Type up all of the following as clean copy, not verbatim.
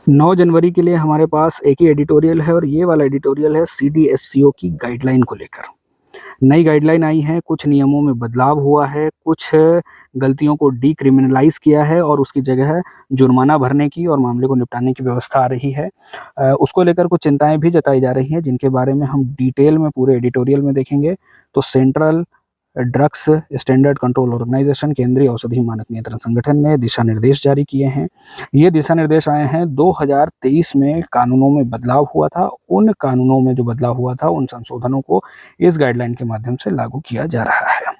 9 जनवरी के लिए हमारे पास एक ही एडिटोरियल है और ये वाला एडिटोरियल है सीडीएससीओ की गाइडलाइन को लेकर। नई गाइडलाइन आई है, कुछ नियमों में बदलाव हुआ है, कुछ गलतियों को डिक्रिमिनलाइज़ किया है और उसकी जगह जुर्माना भरने की और मामले को निपटाने की व्यवस्था आ रही है। उसको लेकर कुछ चिंताएँ भी जताई जा रही हैं, जिनके बारे में हम डिटेल में पूरे एडिटोरियल में देखेंगे। तो central drugs standard control organisation, केंद्रीय औषधि मानक नियंत्रण संगठन ने दिशा निर्देश जारी किए हैं। ये दिशा निर्देश आए हैं 2023 में कानूनों में बदलाव हुआ था। उन कानूनों में जो बदलाव हुआ था, उन संशोधनों को इस गाइडलाइन के माध्यम से लागू किया जा रहा है।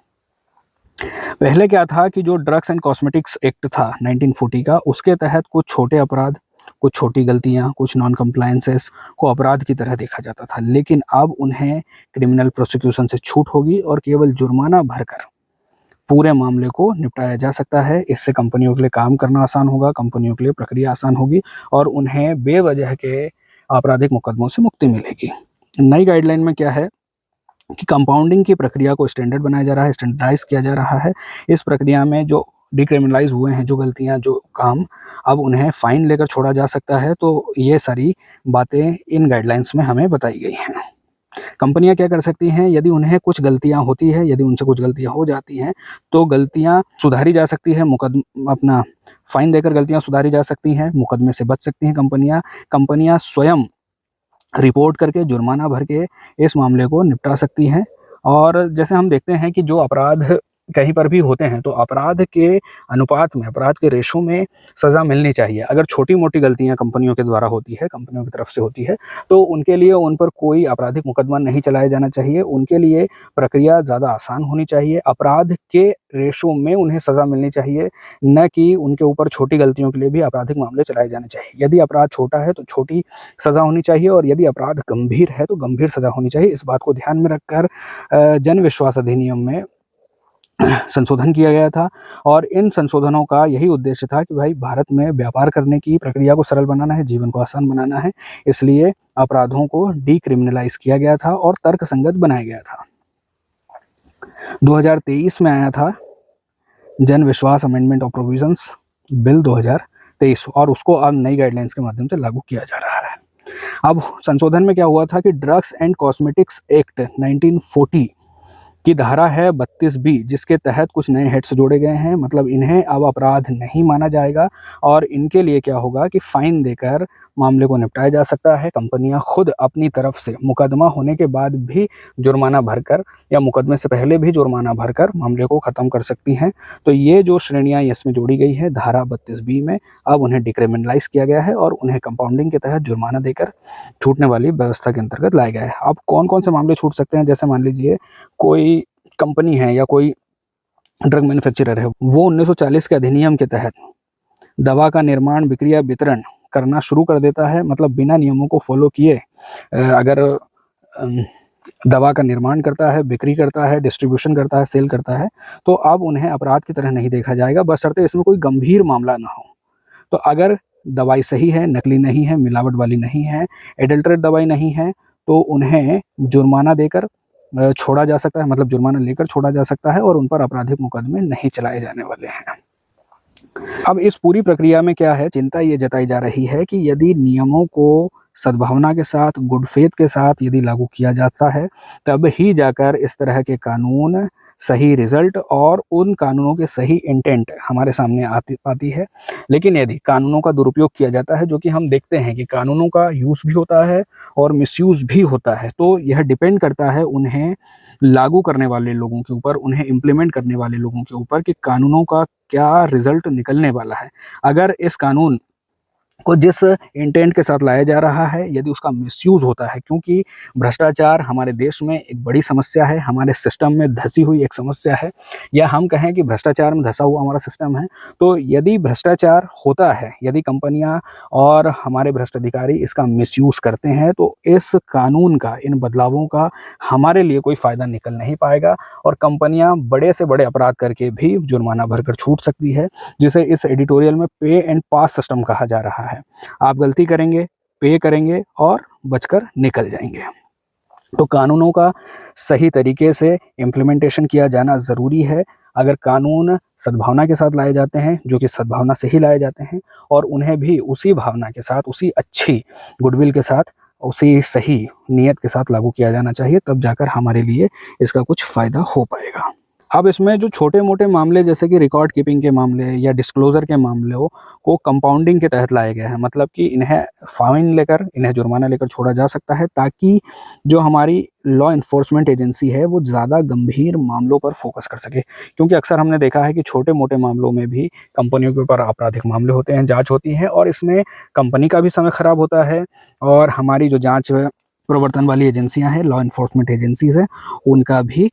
पहले क्या था कि जो ड्रग्स एंड कॉस्मेटिक्स एक्ट था 1940 का, उसके तहत कुछ छोटे अपराध, कुछ छोटी गलतियां, कुछ नॉन कंप्लायंसेस को अपराध की तरह देखा जाता था, लेकिन अब उन्हें क्रिमिनल प्रोसिक्यूशन से छूट होगी और केवल जुर्माना भरकर पूरे मामले को निपटाया जा सकता है। इससे कंपनियों के लिए काम करना आसान होगा, कंपनियों के लिए प्रक्रिया आसान होगी और उन्हें बेवजह के आपराधिक मुकदमों से मुक्ति मिलेगी। नई गाइडलाइन में क्या है कि कंपाउंडिंग की प्रक्रिया को स्टैंडर्ड बनाया जा रहा है, स्टैंडर्डाइज किया जा रहा है। इस प्रक्रिया में जो डिक्रिमिनलाइज हुए हैं, जो गलतियां, जो काम, अब उन्हें फाइन लेकर छोड़ा जा सकता है। तो ये सारी बातें इन गाइडलाइंस में हमें बताई गई हैं। कंपनियां क्या कर सकती हैं, यदि उन्हें कुछ गलतियां होती है, यदि उनसे कुछ गलतियां हो जाती हैं, तो गलतियां सुधारी जा सकती है, अपना फाइन देकर गलतियां सुधारी जा सकती हैं, मुकदमे से बच सकती हैं कंपनियां स्वयं रिपोर्ट करके, जुर्माना भर के इस मामले को निपटा सकती हैं। और जैसे हम देखते हैं कि जो अपराध कहीं पर भी होते हैं, तो अपराध के अनुपात में, अपराध के रेशो में सज़ा मिलनी चाहिए। अगर छोटी-मोटी गलतियाँ कंपनियों के द्वारा होती है, कंपनियों की तरफ से होती है, तो उनके लिए उन पर कोई आपराधिक मुकदमा नहीं चलाया जाना चाहिए। उनके लिए प्रक्रिया ज़्यादा आसान होनी चाहिए। अपराध के रेशो में उन्हें सज़ा मिलनी चाहिए, न कि उनके ऊपर छोटी गलतियों के लिए भी आपराधिक मामले चलाए जाने चाहिए। यदि अपराध छोटा है तो छोटी सज़ा होनी चाहिए और यदि अपराध गंभीर है तो गंभीर सज़ा होनी चाहिए। इस बात को ध्यान में रखकर जन विश्वास अधिनियम में संशोधन किया गया था और इन संशोधनों का यही उद्देश्य था कि भाई भारत में व्यापार करने की प्रक्रिया को सरल बनाना है, जीवन को आसान बनाना है। इसलिए अपराधों को डिक्रिमिनलाइज किया गया था और तर्कसंगत बनाया गया था। 2023 में आया था जन विश्वास अमेंडमेंट ऑफ प्रोविजंस बिल 2023 और उसको अब नई गाइडलाइंस के माध्यम से लागू किया जा रहा है। अब संशोधन में क्या हुआ था कि ड्रग्स एंड कॉस्मेटिक्स एक्ट 1940 की धारा है 32B, जिसके तहत कुछ नए हेड्स जोड़े गए हैं। मतलब इन्हें अब अपराध नहीं माना जाएगा और इनके लिए क्या होगा कि फाइन देकर मामले को निपटाया जा सकता है। कंपनियां खुद अपनी तरफ से मुकदमा होने के बाद भी जुर्माना भरकर या मुकदमे से पहले भी जुर्माना भरकर मामले को ख़त्म कर सकती हैं। तो ये जो श्रेणियां इसमें जोड़ी गई है धारा 32B में, अब उन्हें डिक्रिमिनलाइज किया गया है और उन्हें कंपाउंडिंग के तहत जुर्माना देकर छूटने वाली व्यवस्था के अंतर्गत लाया गया है। अब कौन कौन से मामले छूट सकते हैं, जैसे मान लीजिए कोई कंपनी है या कोई ड्रग मैन्युफैक्चरर है, वो 1940 के अधिनियम के तहत दवा का निर्माण, बिक्री या वितरण करना शुरू कर देता है। मतलब बिना नियमों को फॉलो किए अगर दवा का निर्माण करता है, बिक्री करता है, डिस्ट्रीब्यूशन करता है, सेल करता है, तो अब उन्हें अपराध की तरह नहीं देखा जाएगा, बशर्ते इसमें कोई गंभीर मामला ना हो। तो अगर दवाई सही है, नकली नहीं है, मिलावट वाली नहीं है, एडल्ट्रेट दवाई नहीं है, तो उन्हें जुर्माना देकर छोड़ा जा सकता है। मतलब जुर्माना लेकर छोड़ा जा सकता है और उन पर आपराधिक मुकदमे नहीं चलाए जाने वाले हैं। अब इस पूरी प्रक्रिया में क्या है, चिंता ये जताई जा रही है कि यदि नियमों को सद्भावना के साथ, गुड फेथ के साथ यदि लागू किया जाता है, तब ही जाकर इस तरह के कानून सही रिजल्ट और उन कानूनों के सही इंटेंट हमारे सामने आती है। लेकिन यदि कानूनों का दुरुपयोग किया जाता है, जो कि हम देखते हैं कि कानूनों का यूज़ भी होता है और मिसयूज़ भी होता है, तो यह डिपेंड करता है उन्हें लागू करने वाले लोगों के ऊपर, उन्हें इम्प्लीमेंट करने वाले लोगों के ऊपर कि कानूनों का क्या रिजल्ट निकलने वाला है। अगर इस कानून को जिस इंटेंट के साथ लाया जा रहा है, यदि उसका मिसयूज़ होता है, क्योंकि भ्रष्टाचार हमारे देश में एक बड़ी समस्या है, हमारे सिस्टम में धसी हुई एक समस्या है, या हम कहें कि भ्रष्टाचार में धसा हुआ हमारा सिस्टम है। तो यदि भ्रष्टाचार होता है, यदि कंपनियां और हमारे भ्रष्ट अधिकारी इसका मिसयूज़ करते हैं, तो इस कानून का, इन बदलावों का हमारे लिए कोई फ़ायदा निकल नहीं पाएगा और कंपनियां बड़े से बड़े अपराध करके भी जुर्माना भरकर छूट सकती है, जिसे इस एडिटोरियल में पे एंड पास सिस्टम कहा जा रहा है। आप गलती करेंगे, पे करेंगे और बचकर निकल जाएंगे। तो कानूनों का सही तरीके से इम्प्लीमेंटेशन किया जाना ज़रूरी है। अगर कानून सद्भावना के साथ लाए जाते हैं, जो कि सद्भावना से ही लाए जाते हैं, और उन्हें भी उसी भावना के साथ, उसी अच्छी गुडविल के साथ, उसी सही नीयत के साथ लागू किया जाना चाहिए, तब जाकर हमारे लिए इसका कुछ फ़ायदा हो पाएगा। अब इसमें जो छोटे-मोटे मामले जैसे कि रिकॉर्ड कीपिंग के मामले या डिस्क्लोज़र के मामलों को कंपाउंडिंग के तहत लाए गए हैं। मतलब कि इन्हें फ़ाइन लेकर, इन्हें जुर्माना लेकर छोड़ा जा सकता है, ताकि जो हमारी लॉ एनफोर्समेंट एजेंसी है वो ज़्यादा गंभीर मामलों पर फ़ोकस कर सके। क्योंकि अक्सर हमने देखा है कि छोटे-मोटे मामलों में भी कंपनियों के ऊपर आपराधिक मामले होते हैं, जाँच होती है, और इसमें कंपनी का भी समय खराब होता है, और हमारी जो जाँच प्रवर्तन वाली एजेंसियाँ हैं, लॉ एनफोर्समेंट एजेंसीज़ हैं, उनका भी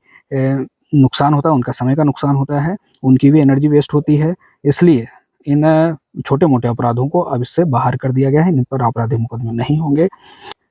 नुकसान होता है, उनका समय का नुकसान होता है, उनकी भी एनर्जी वेस्ट होती है। इसलिए इन छोटे-मोटे अपराधों को अब इससे बाहर कर दिया गया है, इन पर आपराधिक मुकदमे नहीं होंगे।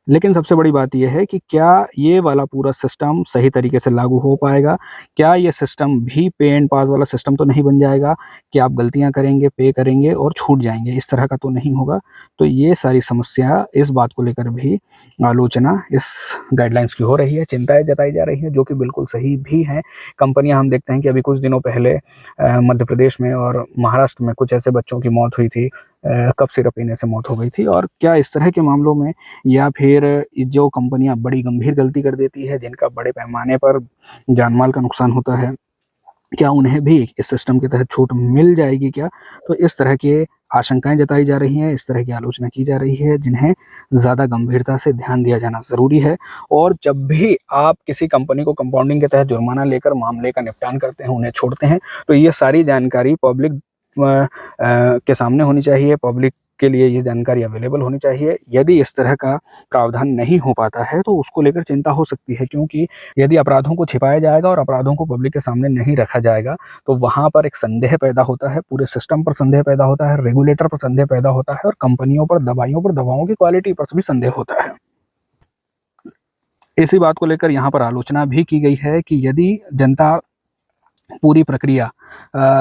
लेकिन सबसे बड़ी बात ये है कि क्या ये वाला पूरा सिस्टम सही तरीके से लागू हो पाएगा? क्या ये सिस्टम भी पे एंड पास वाला सिस्टम तो नहीं बन जाएगा कि आप गलतियाँ करेंगे, पे करेंगे और छूट जाएँगे, इस तरह का तो नहीं होगा। तो ये सारी समस्या, इस बात को लेकर भी आलोचना इस गाइडलाइंस की हो रही है, चिंताएँ जताई जा रही हैं, जो कि बिल्कुल सही भी हैं। कंपनियाँ, हम देखते हैं कि अभी कुछ दिनों पहले मध्य प्रदेश में और महाराष्ट्र में कुछ ऐसे बच्चों की मौत हुई थी, कफ सिरप पीने से मौत हो गई थी। और क्या इस तरह के मामलों में, या फिर जो कंपनियां बड़ी गंभीर गलती कर देती है, जिनका बड़े पैमाने पर जानमाल का नुकसान होता है, क्या उन्हें भी इस सिस्टम के तहत छूट मिल जाएगी क्या? तो इस तरह की आशंकाएं जताई जा रही हैं, इस तरह की आलोचना की जा रही है, जिन्हें ज़्यादा गंभीरता से ध्यान दिया जाना ज़रूरी है। और जब भी आप किसी कंपनी को कंपाउंडिंग के तहत जुर्माना लेकर मामले का निपटान करते हैं, उन्हें छोड़ते हैं, तो ये सारी जानकारी पब्लिक के सामने होनी चाहिए, पब्लिक के लिए ये जानकारी अवेलेबल होनी चाहिए। यदि इस तरह का प्रावधान नहीं हो पाता है, तो उसको लेकर चिंता हो सकती है, क्योंकि यदि अपराधों को छिपाया जाएगा और अपराधों को पब्लिक के सामने नहीं रखा जाएगा, तो वहाँ पर एक संदेह पैदा होता है, पूरे सिस्टम पर संदेह पैदा होता है, रेगुलेटर पर संदेह पैदा होता है, और कंपनियों पर, दवाओं की क्वालिटी पर भी संदेह होता है। इसी बात को लेकर यहाँ पर आलोचना भी की गई है कि यदि पूरी प्रक्रिया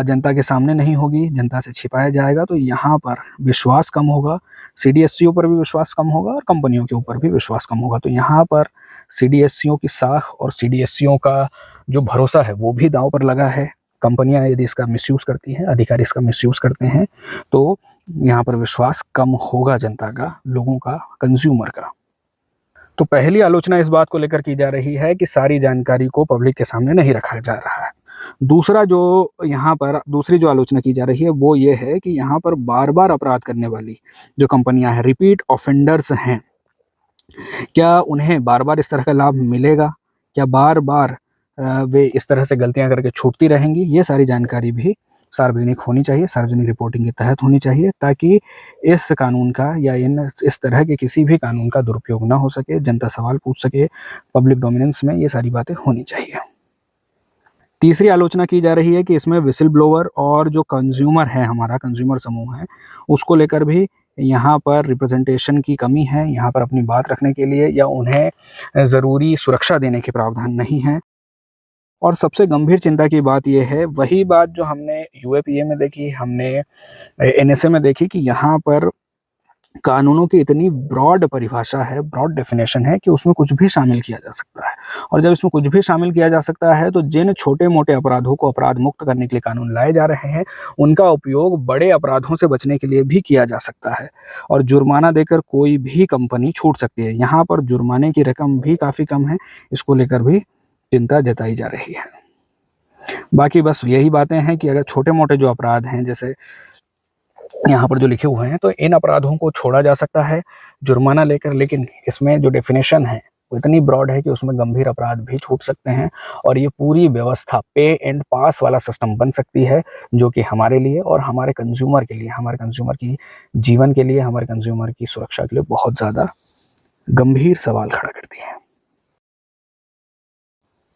जनता के सामने नहीं होगी, जनता से छिपाया जाएगा, तो यहाँ पर विश्वास कम होगा, सीडीएससीओ पर भी विश्वास कम होगा और कंपनियों के ऊपर भी विश्वास कम होगा। तो यहाँ पर सीडीएससीओ की साख और सीडीएससीओ का जो भरोसा है वो भी दांव पर लगा है। कंपनियां यदि इसका मिसयूज़ करती हैं, अधिकारी इसका मिसयूज़ करते हैं, तो यहाँ पर विश्वास कम होगा जनता का, लोगों का, कंज्यूमर का। तो पहली आलोचना इस बात को लेकर की जा रही है कि सारी जानकारी को पब्लिक के सामने नहीं रखा जा रहा है। दूसरा जो यहाँ पर दूसरी जो आलोचना की जा रही है वो ये है कि यहाँ पर बार-बार अपराध करने वाली जो कंपनियां हैं, रिपीट ऑफेंडर्स हैं, क्या उन्हें बार-बार इस तरह का लाभ मिलेगा? क्या बार-बार वे इस तरह से गलतियाँ करके छूटती रहेंगी? ये सारी जानकारी भी सार्वजनिक होनी चाहिए, सार्वजनिक रिपोर्टिंग के तहत होनी चाहिए, ताकि इस कानून का या इस तरह के किसी भी कानून का दुरुपयोग ना हो सके, जनता सवाल पूछ सके, पब्लिक डोमिनेंस में ये सारी बातें होनी चाहिए। तीसरी आलोचना की जा रही है कि इसमें व्हिसल ब्लोअर और जो कंज्यूमर है, हमारा कंज्यूमर समूह है, उसको लेकर भी यहाँ पर रिप्रेजेंटेशन की कमी है। यहाँ पर अपनी बात रखने के लिए या उन्हें ज़रूरी सुरक्षा देने के प्रावधान नहीं हैं। और सबसे गंभीर चिंता की बात ये है, वही बात जो हमने यूएपीए में देखी, हमने एनएसए में देखी, कि यहाँ पर कानूनों की इतनी ब्रॉड परिभाषा है, ब्रॉड डेफिनेशन है कि उसमें कुछ भी शामिल किया जा सकता है। और जब इसमें कुछ भी शामिल किया जा सकता है, तो जिन छोटे-मोटे अपराधों को अपराध मुक्त करने के लिए कानून लाए जा रहे हैं, उनका उपयोग बड़े अपराधों से बचने के लिए भी किया जा सकता है। और जुर्माना देकर कोई भी कंपनी छूट सकती है। यहाँ पर जुर्माने की रकम भी काफ़ी कम है, इसको लेकर भी चिंता जताई जा रही है। बाकी बस यही बातें हैं कि अगर छोटे-मोटे जो अपराध हैं, जैसे यहाँ पर जो लिखे हुए हैं, तो इन अपराधों को छोड़ा जा सकता है जुर्माना लेकर, लेकिन इसमें जो डेफिनेशन है वो इतनी ब्रॉड है कि उसमें गंभीर अपराध भी छूट सकते हैं, और ये पूरी व्यवस्था पे एंड पास वाला सिस्टम बन सकती है, जो कि हमारे लिए और हमारे कंज्यूमर के लिए, हमारे कंज्यूमर की जीवन के लिए, हमारे कंज्यूमर की सुरक्षा के लिए बहुत ज़्यादा गंभीर सवाल खड़ा करती है।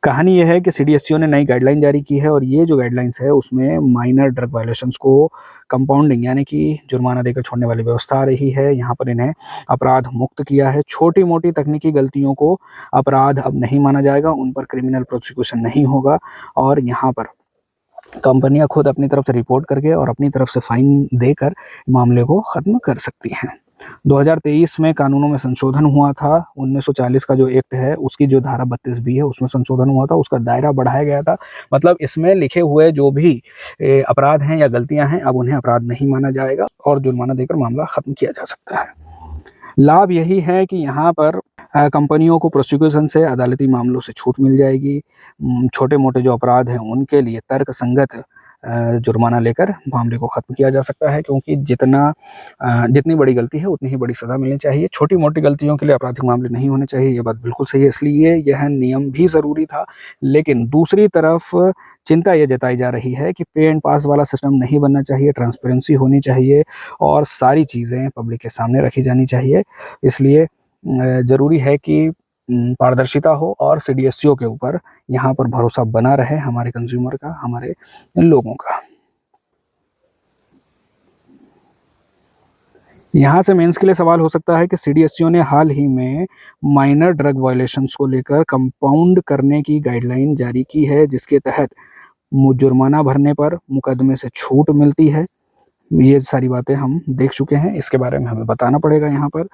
कहानी ये है कि सीडीएससीओ ने नई गाइडलाइन जारी की है, और ये जो गाइडलाइंस है उसमें माइनर ड्रग वायलेशंस को कंपाउंडिंग यानी कि जुर्माना देकर छोड़ने वाली व्यवस्था आ रही है। यहाँ पर इन्हें अपराध मुक्त किया है। छोटी-मोटी तकनीकी गलतियों को अपराध अब नहीं माना जाएगा, उन पर क्रिमिनल प्रोसिक्यूशन नहीं होगा, और यहाँ पर कंपनियाँ खुद अपनी तरफ से रिपोर्ट करके और अपनी तरफ से फाइन देकर मामले को ख़त्म कर सकती हैं। 2023 में कानूनों में संशोधन हुआ था। 1940 का जो एक्ट है उसकी जो धारा 32 बी है उसमें संशोधन हुआ था, उसका दायरा बढ़ाया गया था। मतलब इसमें लिखे हुए जो भी अपराध हैं या गलतियां हैं अब उन्हें अपराध नहीं माना जाएगा और जुर्माना देकर मामला खत्म किया जा सकता है। लाभ यही है कि यहाँ पर कंपनियों को प्रोसिक्यूशन से अदालती मामलों से छूट मिल जाएगी। छोटे मोटे जो अपराध हैं उनके लिए तर्क संगत जुर्माना लेकर मामले को ख़त्म किया जा सकता है, क्योंकि जितनी बड़ी गलती है उतनी ही बड़ी सज़ा मिलनी चाहिए। छोटी मोटी गलतियों के लिए आपराधिक मामले नहीं होने चाहिए, ये बात बिल्कुल सही है। इसलिए यह नियम भी ज़रूरी था। लेकिन दूसरी तरफ चिंता ये जताई जा रही है कि पे एंड पास वाला सिस्टम नहीं बनना चाहिए, ट्रांसपेरेंसी होनी चाहिए और सारी चीज़ें पब्लिक के सामने रखी जानी चाहिए। इसलिए ज़रूरी है कि पारदर्शिता हो और सीडीएससीओ के ऊपर यहाँ पर भरोसा बना रहे हमारे कंज्यूमर का, हमारे लोगों का। यहाँ से मेंस के लिए सवाल हो सकता है कि सीडीएससीओ ने हाल ही में माइनर ड्रग वायलेशंस को लेकर कंपाउंड करने की गाइडलाइन जारी की है, जिसके तहत जुर्माना भरने पर मुकदमे से छूट मिलती है। ये सारी बातें हम देख चुके हैं, इसके बारे में हमें बताना पड़ेगा यहाँ पर।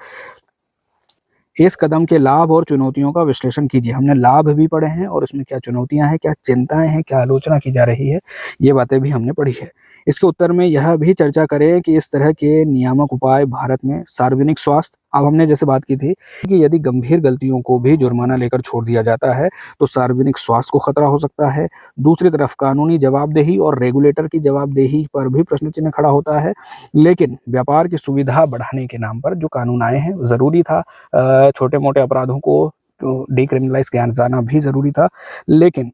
इस कदम के लाभ और चुनौतियों का विश्लेषण कीजिए। हमने लाभ भी पढ़े हैं और इसमें क्या चुनौतियां हैं, क्या चिंताएं हैं, क्या आलोचना की जा रही है, ये बातें भी हमने पढ़ी है। इसके उत्तर में यह भी चर्चा करें कि इस तरह के नियामक उपाय भारत में सार्वजनिक स्वास्थ्य, अब हमने जैसे बात की थी कि यदि गंभीर गलतियों को भी जुर्माना लेकर छोड़ दिया जाता है तो सार्वजनिक स्वास्थ्य को खतरा हो सकता है। दूसरी तरफ कानूनी जवाबदेही और रेगुलेटर की जवाबदेही पर भी प्रश्न चिन्ह खड़ा होता है। लेकिन व्यापार की सुविधा बढ़ाने के नाम पर जो कानून आए हैं ज़रूरी था। छोटे मोटे अपराधों को तो डिक्रिमिनलाइज किया जाना भी ज़रूरी था, लेकिन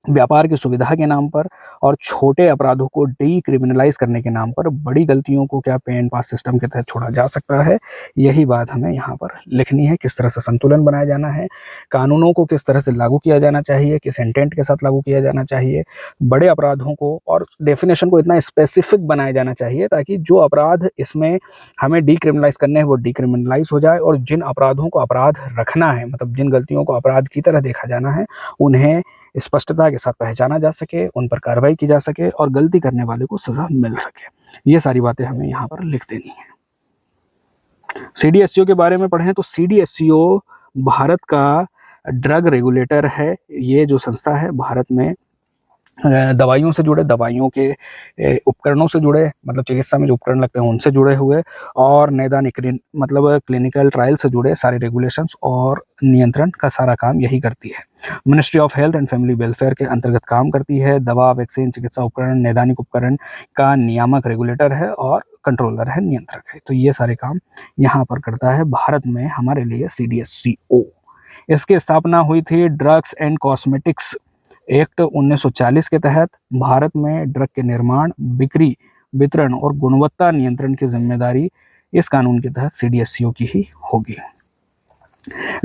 व्यापार की सुविधा के नाम पर और छोटे अपराधों को डिक्रिमिनलाइज करने के नाम पर बड़ी गलतियों को क्या पे एंड पास सिस्टम के तहत छोड़ा जा सकता है, यही बात हमें यहाँ पर लिखनी है। किस तरह से संतुलन बनाया जाना है, कानूनों को किस तरह से लागू किया जाना चाहिए, किस इंटेंट के साथ लागू किया जाना चाहिए, बड़े अपराधों को और डेफिनेशन को इतना स्पेसिफिक बनाया जाना चाहिए ताकि जो अपराध इसमें हमें डिक्रिमिनलाइज करने हैं वो डिक्रिमिनलाइज हो जाए और जिन अपराधों को अपराध रखना है, मतलब जिन गलतियों को अपराध की तरह देखा जाना है, उन्हें स्पष्टता के साथ पहचाना जा सके, उन पर कार्रवाई की जा सके और गलती करने वाले को सजा मिल सके। ये सारी बातें हमें यहाँ पर लिख देनी है। सीडीएससीओ के बारे में पढ़ें तो सीडीएससीओ भारत का ड्रग रेगुलेटर है। ये जो संस्था है भारत में दवाइयों से जुड़े, दवाइयों के उपकरणों से जुड़े, मतलब चिकित्सा में जो उपकरण लगते हैं उनसे जुड़े हुए और नैदानिक मतलब क्लिनिकल ट्रायल से जुड़े सारे रेगुलेशंस और नियंत्रण का सारा काम यही करती है। Ministry of health and family welfare के अंतर्गत काम करती है। दवा, वैक्सीन, चिकित्सा उपकरण, नैदानिक उपकरण का नियामक रेगुलेटर है और कंट्रोलर है, नियंत्रक है। तो ये सारे काम यहाँ पर करता है भारत में हमारे लिए सीडीएससीओ। इसकी स्थापना हुई थी ड्रग्स एंड कॉस्मेटिक्स एक्ट 1940 के तहत। भारत में ड्रग के निर्माण, बिक्री, वितरण और गुणवत्ता नियंत्रण की जिम्मेदारी इस कानून के तहत सीडीएससीओ की ही होगी।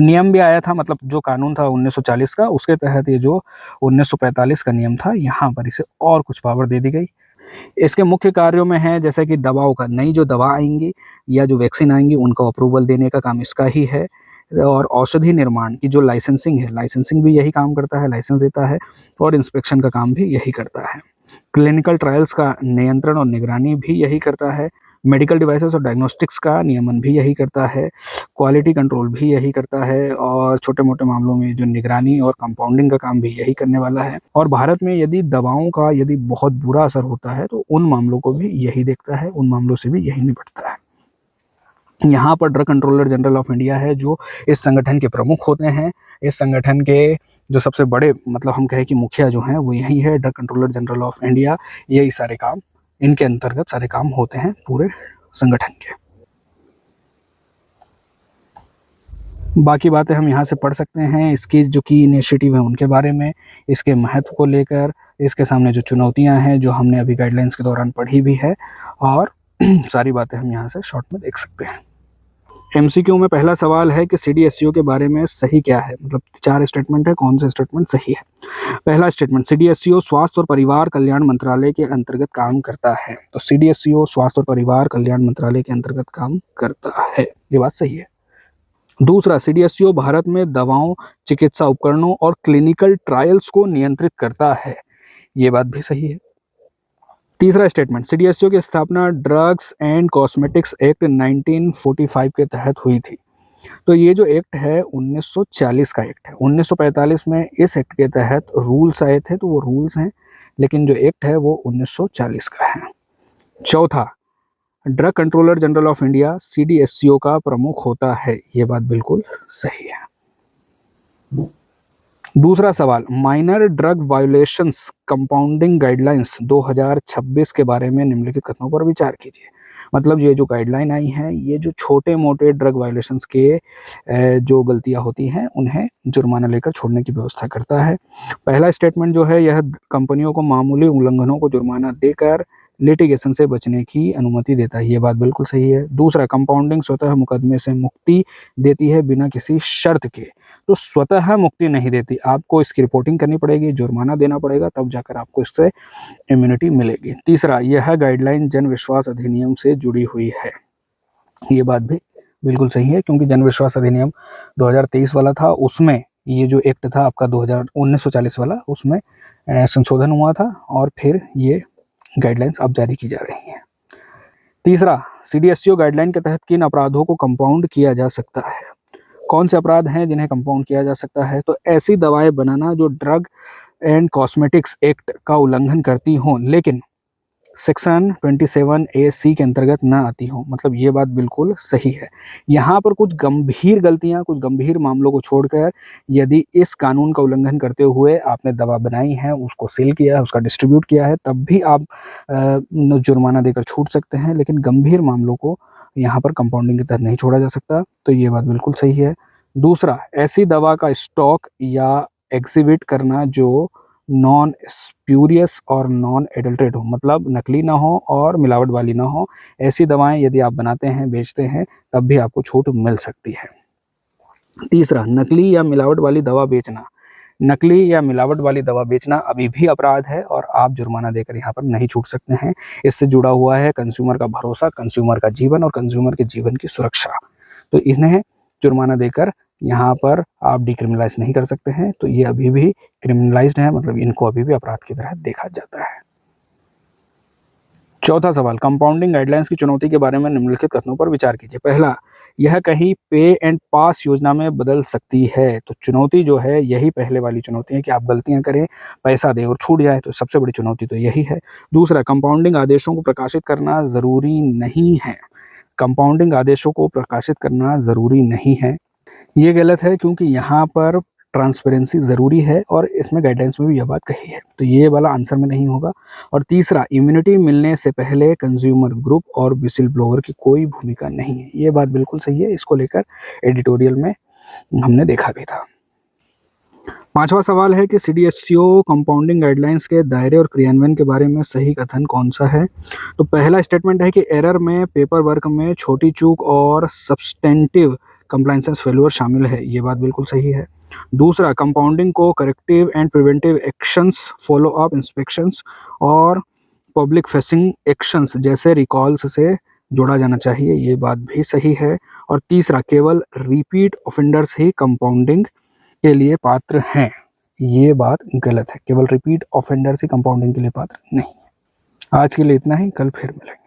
नियम भी आया था, मतलब जो कानून था 1940 का, उसके तहत ये जो 1945 का नियम था यहाँ पर इसे और कुछ पावर दे दी गई। इसके मुख्य कार्यों में है जैसे कि दवाओं का, नई जो दवा आएंगी या जो वैक्सीन आएंगी उनका अप्रूवल देने का काम इसका ही है। और औषधि निर्माण की जो लाइसेंसिंग है, लाइसेंसिंग भी यही काम करता है, लाइसेंस देता है और इंस्पेक्शन का काम भी यही करता है। क्लिनिकल ट्रायल्स का नियंत्रण और निगरानी भी यही करता है। मेडिकल डिवाइसेस और डायग्नोस्टिक्स का नियमन भी यही करता है। क्वालिटी कंट्रोल भी यही करता है और छोटे मोटे मामलों में जो निगरानी और कंपाउंडिंग का काम भी यही करने वाला है। और भारत में यदि दवाओं का यदि बहुत बुरा असर होता है तो उन मामलों को भी यही देखता है, उन मामलों से भी यही निपटता है। यहाँ पर drug controller general of India है जो इस संगठन के प्रमुख होते हैं। इस संगठन के जो सबसे बड़े, मतलब हम कहें कि मुखिया जो हैं वो यही है, drug controller general of India. यही सारे काम, इनके अंतर्गत सारे काम होते हैं पूरे संगठन के। बाकी बातें हम यहाँ से पढ़ सकते हैं, इसकी जो की इनिशिएटिव है उनके बारे में, इसके महत्व को लेकर, इसके सामने जो चुनौतियाँ हैं जो हमने अभी गाइडलाइंस के दौरान पढ़ी भी है, और सारी बातें हम यहाँ से शॉर्ट में देख सकते हैं। एमसीक्यू में पहला सवाल है कि सीडीएससीओ के बारे में सही क्या है, मतलब 4 स्टेटमेंट है, कौन सा स्टेटमेंट सही है। पहला स्टेटमेंट, सीडीएससीओ स्वास्थ्य और परिवार कल्याण मंत्रालय के अंतर्गत काम करता है। तो सीडीएससीओ स्वास्थ्य और परिवार कल्याण मंत्रालय के अंतर्गत काम करता है, ये बात सही है। दूसरा, सीडीएससीओ भारत में दवाओं, चिकित्सा उपकरणों और क्लिनिकल ट्रायल्स को नियंत्रित करता है, ये बात भी सही है। तीसरा स्टेटमेंट, सीडीएसयू की स्थापना ड्रग्स एंड कॉस्मेटिक्स एक्ट 1945 के तहत हुई थी। तो ये जो एक्ट है 1940 का एक्ट है। 1945 में इस एक्ट के तहत रूल्स आए थे, तो वो रूल्स हैं, लेकिन जो एक्ट है वो 1940 का है। चौथा, drug controller general of India CDSU का प्रमुख होता है। ये बात बिल्कुल सही है। दूसरा सवाल, minor drug violations compounding guidelines 2026 के बारे में निम्नलिखित कथनों पर विचार कीजिए। मतलब ये जो गाइडलाइन आई है, ये जो छोटे मोटे ड्रग वायोलेशंस के जो गलतियां होती हैं उन्हें जुर्माना लेकर छोड़ने की व्यवस्था करता है। पहला स्टेटमेंट जो है, यह कंपनियों को मामूली उल्लंघनों को जुर्माना देकर लिटिगेशन से बचने की अनुमति देता है। ये बात बिल्कुल सही है। दूसरा, कंपाउंडिंग स्वतः मुकदमे से मुक्ति देती है बिना किसी शर्त के। तो स्वतः मुक्ति नहीं देती, आपको इसकी रिपोर्टिंग करनी पड़ेगी, जुर्माना देना पड़ेगा, तब जाकर आपको इससे इम्यूनिटी मिलेगी। तीसरा, यह गाइडलाइन जन विश्वास अधिनियम से जुड़ी हुई है। ये बात भी बिल्कुल सही है, क्योंकि जन विश्वास अधिनियम 2023 वाला था, उसमें ये जो एक्ट था आपका 1940 वाला, उसमें संशोधन हुआ था और फिर ये गाइडलाइंस अब जारी की जा रही हैं। तीसरा, सीडीएसयू गाइडलाइन के तहत किन अपराधों को कंपाउंड किया जा सकता है? कौन से अपराध हैं जिन्हें कंपाउंड किया जा सकता है? तो ऐसी दवाएं बनाना जो ड्रग एंड कॉस्मेटिक्स एक्ट का उल्लंघन करती हों, लेकिन सेक्शन 27A(C) के अंतर्गत ना आती हो। मतलब ये बात बिल्कुल सही है। यहाँ पर कुछ गंभीर गलतियाँ, कुछ गंभीर मामलों को छोड़कर यदि इस कानून का उल्लंघन करते हुए आपने दवा बनाई है, उसको सेल किया है, उसका डिस्ट्रीब्यूट किया है, तब भी आप जुर्माना देकर छूट सकते हैं, लेकिन गंभीर मामलों को यहाँ पर कंपाउंडिंग के तहत नहीं छोड़ा जा सकता। तो ये बात बिल्कुल सही है। दूसरा, ऐसी दवा का स्टॉक या एग्जिबिट करना जो नॉन स्प्यूरियस और नॉन एडल्ट्रेट हो, मतलब नकली ना हो और मिलावट वाली ना हो, ऐसी दवाएं यदि आप बनाते हैं, बेचते हैं, तब भी आपको छूट मिल सकती है। तीसरा, नकली या मिलावट वाली दवा बेचना। नकली या मिलावट वाली दवा बेचना अभी भी अपराध है और आप जुर्माना देकर यहाँ पर नहीं छूट सकते हैं। इससे जुड़ा हुआ है कंज्यूमर का भरोसा, कंज्यूमर का जीवन और कंज्यूमर के जीवन की सुरक्षा। तो इन्हें जुर्माना देकर यहाँ पर आप डिक्रिमिनलाइज नहीं कर सकते हैं। तो ये अभी भी क्रिमिनलाइज्ड है, मतलब इनको अभी भी अपराध की तरह देखा जाता है। चौथा सवाल, कंपाउंडिंग गाइडलाइंस की चुनौती के बारे में निम्नलिखित कथनों पर विचार कीजिए। पहला, यह कहीं पे एंड पास योजना में बदल सकती है। तो चुनौती जो है, यही पहले वाली चुनौती है कि आप गलतियां करें, पैसा दें और छूट जाए। तो सबसे बड़ी चुनौती तो यही है। दूसरा, कंपाउंडिंग आदेशों को प्रकाशित करना जरूरी नहीं है। कंपाउंडिंग आदेशों को प्रकाशित करना जरूरी नहीं है, ये गलत है, क्योंकि यहाँ पर ट्रांसपेरेंसी ज़रूरी है और इसमें गाइडलाइंस में भी यह बात कही है। तो ये वाला आंसर में नहीं होगा। और तीसरा, इम्यूनिटी मिलने से पहले कंज्यूमर ग्रुप और विसिल ब्लोअर की कोई भूमिका नहीं है। ये बात बिल्कुल सही है, इसको लेकर एडिटोरियल में हमने देखा भी था। पांचवा सवाल है कि सीडीएसयू कंपाउंडिंग गाइडलाइंस के दायरे और क्रियान्वयन के बारे में सही कथन कौन सा है? तो पहला स्टेटमेंट है कि एरर में पेपर वर्क में छोटी चूक और सब्सटेंटिव कंप्लायंस फेल्योर शामिल है। ये बात बिल्कुल सही है। दूसरा, कंपाउंडिंग को corrective and preventive actions, follow up inspections और पब्लिक फेसिंग एक्शंस जैसे रिकॉल्स से जोड़ा जाना चाहिए। ये बात भी सही है। और तीसरा, केवल रिपीट ऑफेंडर्स ही कंपाउंडिंग के लिए पात्र हैं। ये बात गलत है, केवल रिपीट ऑफेंडर्स ही कंपाउंडिंग के लिए पात्र नहीं है। आज के लिए इतना ही, कल फिर मिलेंगे।